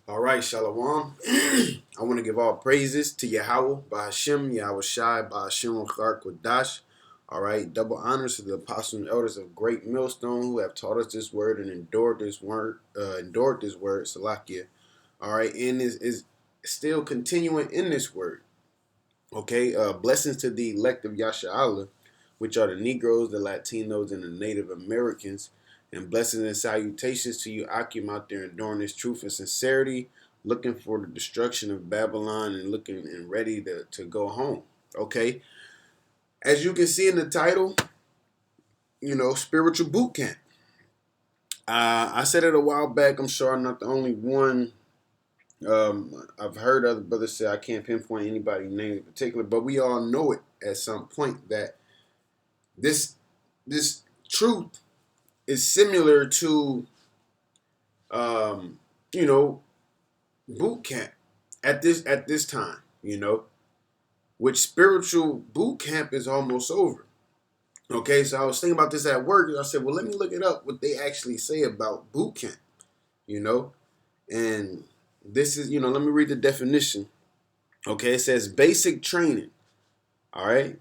All right, Shalom. I want to give all praises to Yahawah, BAHASHAM, YAHAWASHI, BAHASHAM, QADASH. All right, double honors to the apostles and elders of Great Millstone who have taught us this word and endured this word, Salakia. All right, and is still continuing in this word. Okay, blessings to the elect of Yasha'Allah, which are the Negroes, the Latinos, and the Native Americans. And blessings and salutations to you, Akim, out there enduring this truth and sincerity, looking for the destruction of Babylon and looking and ready to go home. Okay, as you can see in the title, spiritual boot camp. I said it a while back. I'm sure I'm not the only one. I've heard other brothers say I can't pinpoint anybody's name in particular, but we all know it at some point that this this truth is similar to um, you know boot camp at this time, which spiritual boot camp is almost over. Okay, so I was thinking about this at work, and I said, well, let me look it up what they actually say about boot camp, you know, and this is, let me read the definition. Okay, it says basic training. All right,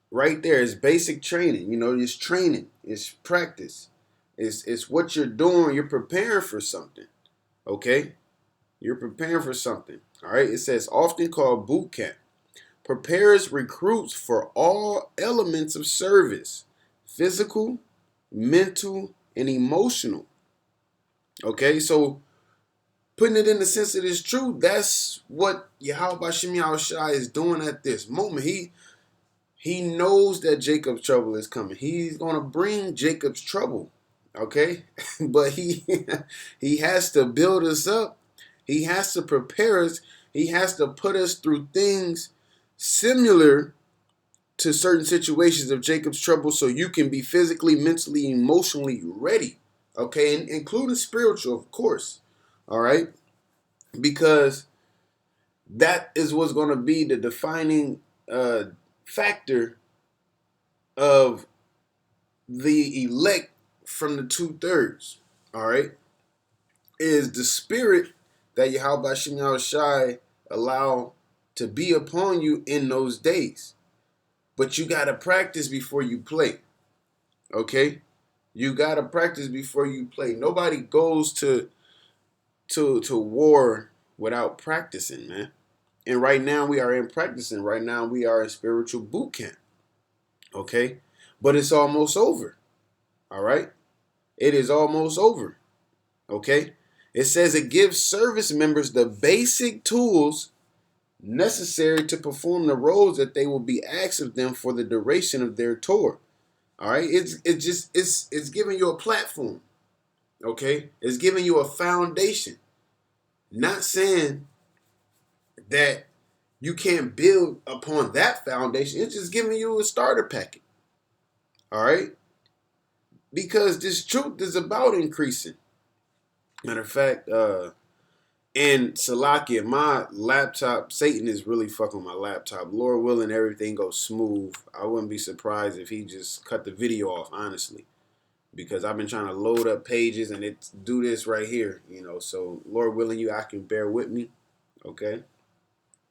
right there is basic training. It's training, it's practice, it's what you're doing. You're preparing for something. Okay, you're preparing for something. All right, it says often called boot camp. Prepares recruits for all elements of service, physical, mental, and emotional. Okay, so putting it in the sense that it's true, that's what YAHAWASHI is doing at this moment. He knows that Jacob's trouble is coming. He's gonna bring Jacob's trouble. Okay, but he has to build us up. He has to prepare us. He has to put us through things similar to certain situations of Jacob's trouble so you can be physically, mentally, emotionally ready. Okay, and including spiritual, of course. All right, because that is what's going to be the defining factor of the elect from the 2/3. All right, is the spirit that Yahawah allow to be upon you in those days. But you got to practice before you play. Okay? You got to practice before you play. Nobody goes to war without practicing, man. And right now we are in practicing. Right now we are in spiritual boot camp. Okay? But it's almost over. All right? It is almost over. Okay? It says it gives service members the basic tools necessary to perform the roles that they will be asked of them for the duration of their tour. All right, it's giving you a platform. Okay, it's giving you a foundation. Not saying that you can't build upon that foundation. It's just giving you a starter packet. All right, because this truth is about increasing. Matter of fact, and Salakia, my laptop, Satan is really fucking my laptop. Lord willing, everything goes smooth. I wouldn't be surprised if he just cut the video off, honestly. Because I've been trying to load up pages and it do this right here, So Lord willing, I can bear with me, okay?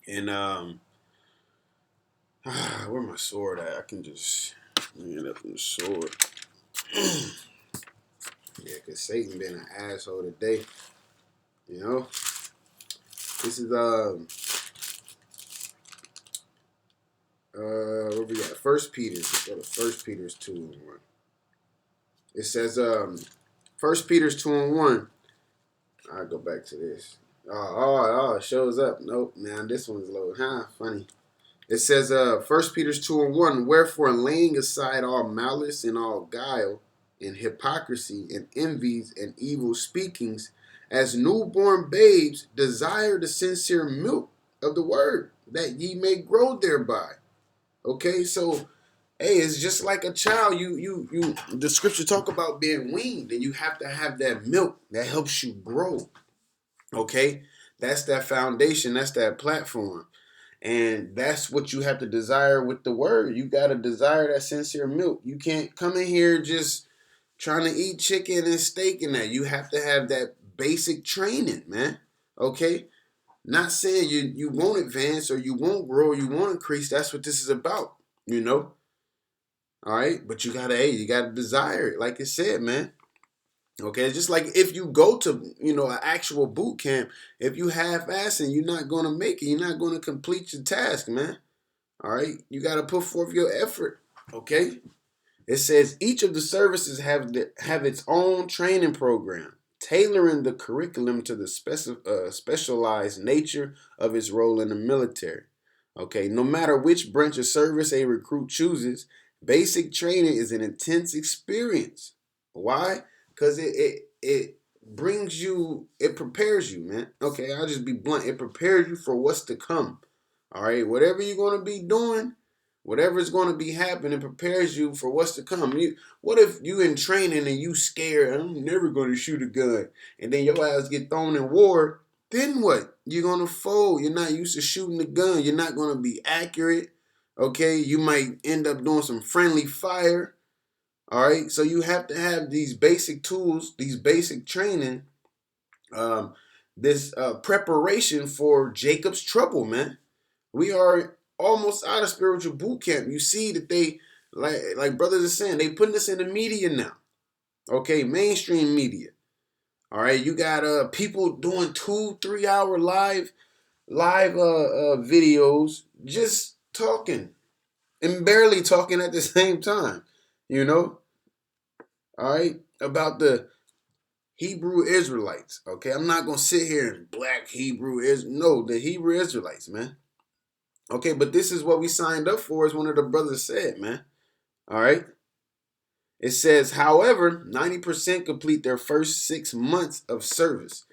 And where my sword at? I can just bring it up in the sword. Yeah, cause Satan been an asshole today, This is where we got? First Peter. Let's go to First Peter's 2:1. It says First Peter's 2:1. I'll go back to this. It shows up. Nope, man, this one's low. Funny. It says First Peter's 2:1. Wherefore, laying aside all malice and all guile and hypocrisy and envies and evil speakings, as newborn babes desire the sincere milk of the word, that ye may grow thereby. Okay, so hey, it's just like a child. The scripture talk about being weaned, and you have to have that milk that helps you grow. Okay, that's that foundation. That's that platform, and that's what you have to desire with the word. You got to desire that sincere milk. You can't come in here just trying to eat chicken and steak and that. You have to have that basic training, man. Okay, not saying you won't advance or you won't grow, or you won't increase. That's what this is about, you know. All right, but you gotta desire it, like it said, man. Okay, it's just like if you go to, an actual boot camp, if you half-assing, you're not gonna make it. You're not gonna complete your task, man. All right, you gotta put forth your effort. Okay. It says each of the services have its own training program, tailoring the curriculum to the specialized nature of its role in the military. Okay, no matter which branch of service a recruit chooses, basic training is an intense experience. Why? Because it brings you, it prepares you, man. Okay, I'll just be blunt. It prepares you for what's to come. All right, whatever you're gonna be doing, whatever is going to be happening, prepares you for what's to come. What if you in training and you scared? I'm never going to shoot a gun, and then your ass get thrown in war. Then what? You're going to fold. You're not used to shooting the gun. You're not going to be accurate. Okay, you might end up doing some friendly fire. All right, so you have to have these basic tools, these basic training, this preparation for Jacob's trouble, man. We are almost out of spiritual boot camp. You see that they, like brothers are saying, they putting this in the media now. Okay, mainstream media. All right, you got people doing 2-3 hour live videos, just talking and barely talking at the same time. You know, all right, about the Hebrew Israelites. Okay, I'm not gonna sit here and black Hebrew is no, the Hebrew Israelites, man. Okay, but this is what we signed up for, as one of the brothers said, man. All right. It says, however, 90% complete their first 6 months of service.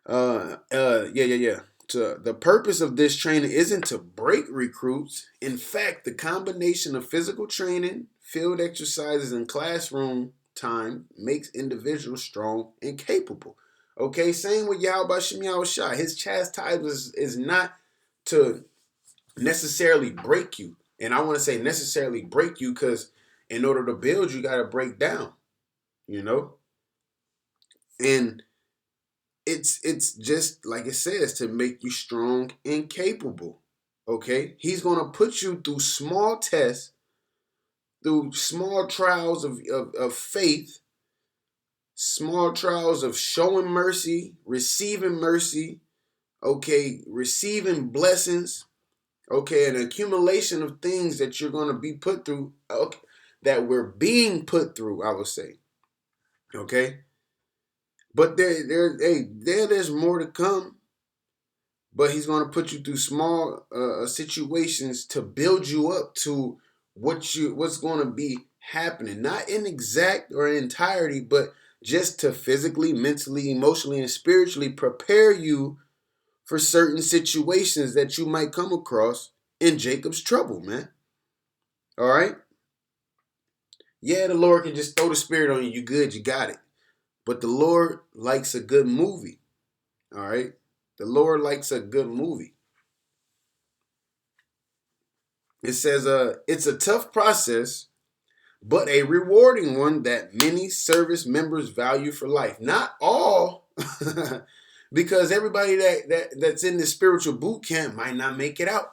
Yeah. The purpose of this training isn't to break recruits. In fact, the combination of physical training, field exercises, and classroom time makes individuals strong and capable. Okay, same with YAHAWASHI. His chastisement is not to necessarily break you. And I want to say necessarily break you because in order to build, you got to break down, you know? And it's just like it says, to make you strong and capable. Okay? He's going to put you through small tests, through small trials of faith, small trials of showing mercy, okay, receiving blessings, okay, an accumulation of things that you're going to be put through, okay, that we're being put through, I would say, okay. But there's more to come. But he's going to put you through small situations to build you up to what's going to be happening, not in exact or in entirety, but just to physically, mentally, emotionally, and spiritually prepare you for certain situations that you might come across in Jacob's trouble, man. All right? Yeah, the Lord can just throw the spirit on you. You good, you got it. But the Lord likes a good movie. All right? The Lord likes a good movie. It says it's a tough process, but a rewarding one that many service members value for life. Not all, because everybody that's in the spiritual boot camp might not make it out.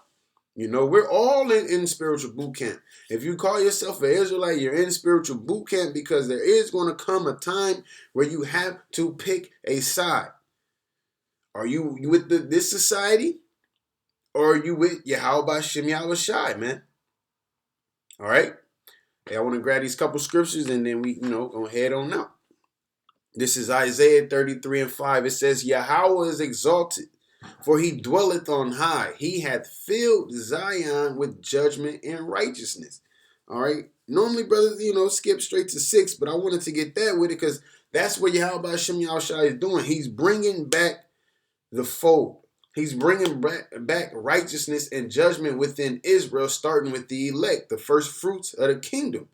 You know, we're all in spiritual boot camp. If you call yourself an Israelite, you're in spiritual boot camp because there is going to come a time where you have to pick a side. Are you with this society, or are you with YAHAWASHI, man? All right. Hey, I want to grab these couple scriptures and then we, gonna head on out. This is Isaiah 33:5. It says, Yahweh is exalted, for he dwelleth on high. He hath filled Zion with judgment and righteousness. All right. Normally, brothers, skip straight to 6, but I wanted to get that with it because that's what Yahweh Shem Yahushua is doing. He's bringing back the fold. He's bringing back righteousness and judgment within Israel, starting with the elect, the first fruits of the kingdom.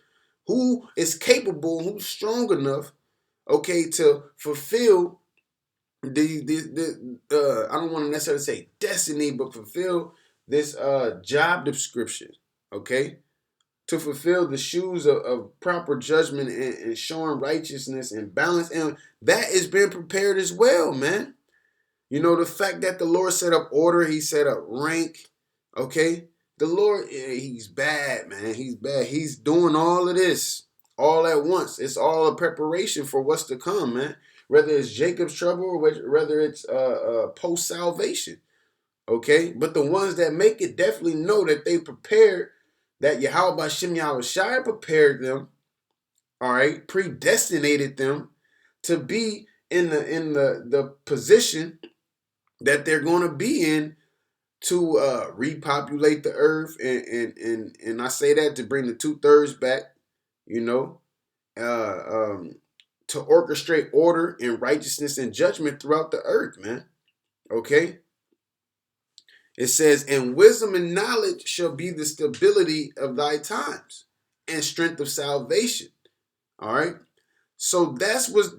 Who is capable, who's strong enough, okay, to fulfill I don't want to necessarily say destiny, but fulfill this job description, okay? To fulfill the shoes of proper judgment and showing righteousness and balance. And that is being prepared as well, man. You know, the fact that the Lord set up order, he set up rank, okay? The Lord, he's bad, man. He's bad. He's doing all of this all at once. It's all a preparation for what's to come, man. Whether it's Jacob's trouble or whether it's post-salvation, okay? But the ones that make it definitely know that they prepared, that YAHAWASHI prepared them, all right, predestinated them to be in the position that they're going to be in to repopulate the earth, and I say that to bring the 2/3 back, you know, to orchestrate order and righteousness and judgment throughout the earth, man. Okay. It says, and wisdom and knowledge shall be the stability of thy times and strength of salvation. All right. So that's what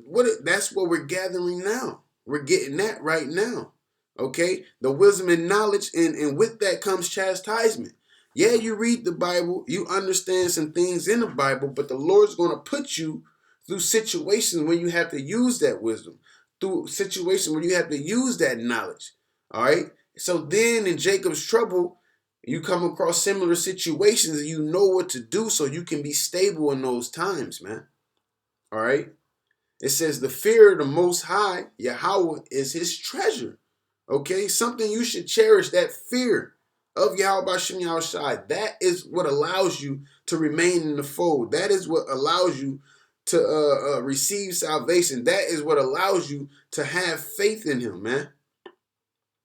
we're gathering now. We're getting that right now. Okay? The wisdom and knowledge, and with that comes chastisement. Yeah, you read the Bible, you understand some things in the Bible, but the Lord's going to put you through situations where you have to use that wisdom, through situations where you have to use that knowledge. All right? So then in Jacob's trouble, you come across similar situations and you know what to do so you can be stable in those times, man. All right? It says the fear of the Most High, Yahweh, is his treasure. Okay? Something you should cherish, that fear of YAHAWASHI. That is what allows you to remain in the fold. That is what allows you to receive salvation. That is what allows you to have faith in him, man.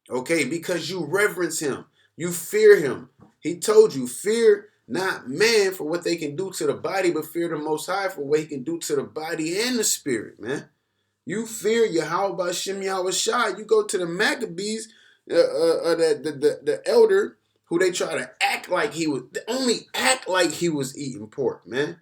Okay? Because you reverence him. You fear him. He told you, fear not man for what they can do to the body, but fear the Most High for what he can do to the body and the spirit, man. You fear YAHAWASHI. You go to the Maccabees, the elder, who they try to act like he was, only act like he was eating pork, man.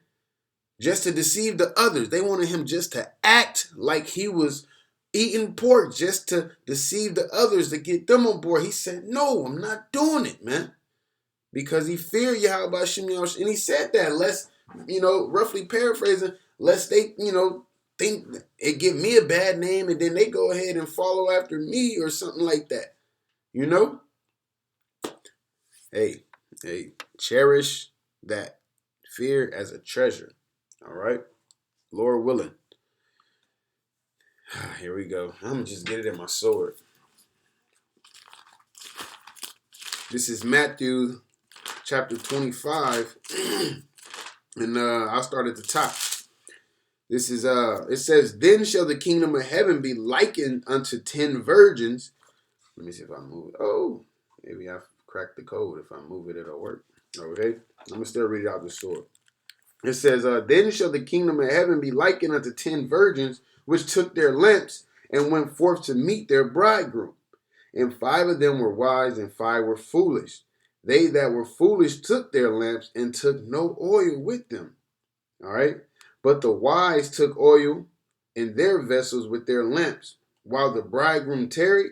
Just to deceive the others. They wanted him just to act like he was eating pork, just to deceive the others, to get them on board. He said, no, I'm not doing it, man. Because he feared YAHAWASHI, and he said that, lest, roughly paraphrasing, lest they, think it give me a bad name and then they go ahead and follow after me or something like that. Hey, cherish that fear as a treasure. All right? Lord willing. Here we go. I'm going to just get it in my sword. This is Matthew chapter 25, and I'll start at the top. This is it says, then shall the kingdom of heaven be likened unto 10 virgins. Let me see if I move it. Oh, maybe I cracked the code. If I move it, it'll work. Okay, I'm gonna still read it out the sword. It says, then shall the kingdom of heaven be likened unto 10 virgins, which took their lamps and went forth to meet their bridegroom. And 5 of them were wise, and 5 were foolish. They that were foolish took their lamps and took no oil with them. All right. But the wise took oil in their vessels with their lamps. While the bridegroom tarried,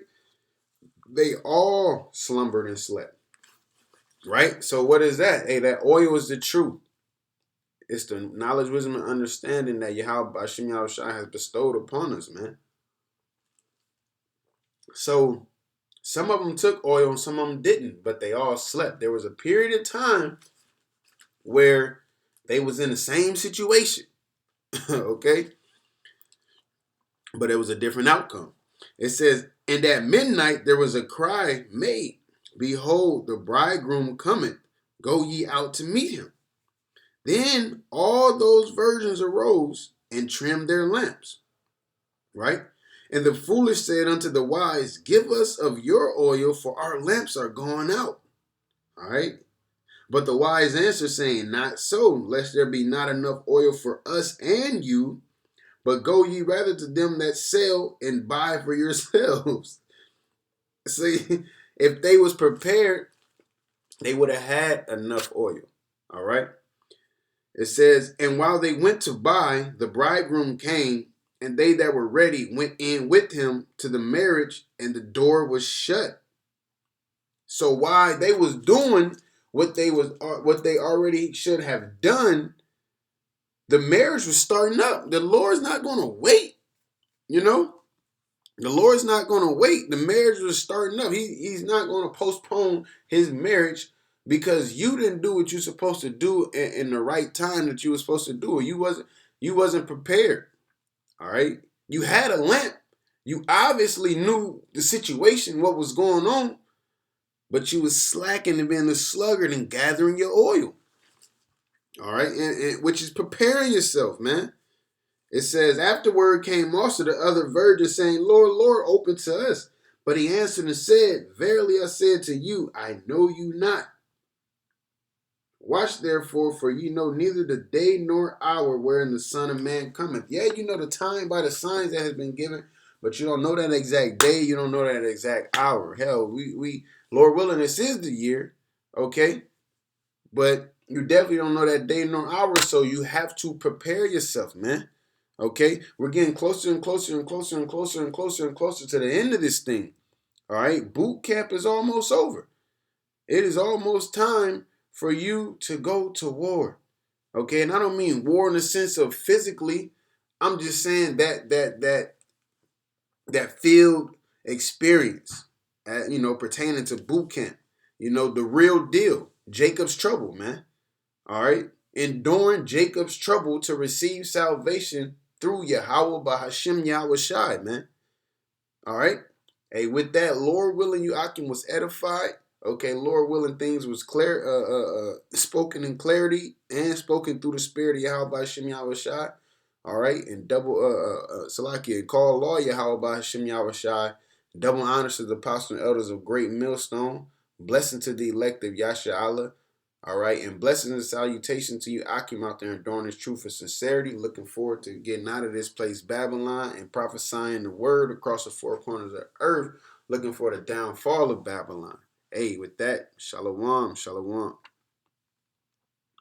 they all slumbered and slept. Right? So what is that? Hey, that oil is the truth. It's the knowledge, wisdom, and understanding that YAHAWASHI has bestowed upon us, man. So some of them took oil and some of them didn't, but they all slept. There was a period of time where they was in the same situation. Okay? But it was a different outcome. It says, and at midnight there was a cry made, behold, the bridegroom cometh, go ye out to meet him. Then all those virgins arose and trimmed their lamps. Right? And the foolish said unto the wise, give us of your oil, for our lamps are gone out. All right? But the wise answered, saying, not so, lest there be not enough oil for us and you, but go ye rather to them that sell and buy for yourselves. See, if they was prepared, they would have had enough oil. All right? It says, and while they went to buy, the bridegroom came, and they that were ready went in with him to the marriage, and the door was shut. So while they was doing what they already should have done, the marriage was starting up. The Lord's not going to wait. The Lord's not going to wait. The marriage was starting up. He's not going to postpone his marriage because you didn't do what you're supposed to do in the right time that you were supposed to do it. You wasn't prepared. All right. You had a lamp. You obviously knew the situation, what was going on, but you was slacking and being a sluggard and gathering your oil. All right, and which is preparing yourself, man. It says, afterward came also the other virgins, saying, Lord, Lord, open to us. But he answered and said, verily I said to you, I know you not. Watch therefore, for ye know neither the day nor hour wherein the Son of Man cometh. Yeah, you know the time by the signs that has been given, but you don't know that exact day. You don't know that exact hour. Hell, we Lord willing, this is the year, okay? But you definitely don't know that day nor hour, so you have to prepare yourself, man. Okay, we're getting closer and closer and closer and closer and closer and closer to the end of this thing. All right, boot camp is almost over. It is almost time for you to go to war. Okay, and I don't mean war in the sense of physically. I'm just saying that field experience, pertaining to boot camp. The real deal. Jacob's trouble, man. All right, enduring Jacob's trouble to receive salvation through YAHAWAH BAHASHAM YAHAWASHI, man. All right. Hey, with that, Lord willing, you Akim was edified. Okay, Lord willing, things was clear, spoken in clarity and spoken through the spirit of Yahweh Hashem Yahweh Shai. All right, and double Salakia, call law Yahweh Hashem Yahweh Shai. Double honors to the apostles and elders of Great Millstone. Blessing to the elect of Yasha Allah. All right, and blessings and salutation to you, Akim, out there enduring this truth and sincerity. Looking forward to getting out of this place, Babylon, and prophesying the word across the four corners of the earth. Looking for the downfall of Babylon. Hey, with that, shalom, shalom.